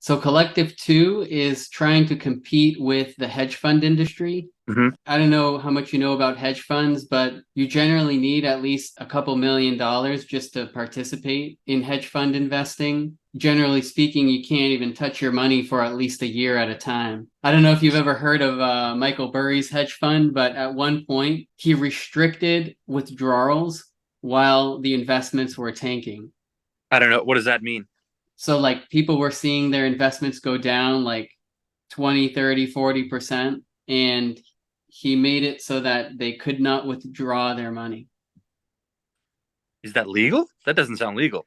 So Collective 2 is trying to compete with the hedge fund industry. Hmm. I don't know how much you know about hedge funds, but you generally need at least a couple $1 million just to participate in hedge fund investing. Generally speaking, you can't even touch your money for at least a year at a time. I don't know if you've ever heard of Michael Burry's hedge fund, but at one point he restricted withdrawals while the investments were tanking. I don't know. What does that mean? So like people were seeing their investments go down like 20, 30, 40%, and he made it so that they could not withdraw their money. Is that legal? That doesn't sound legal.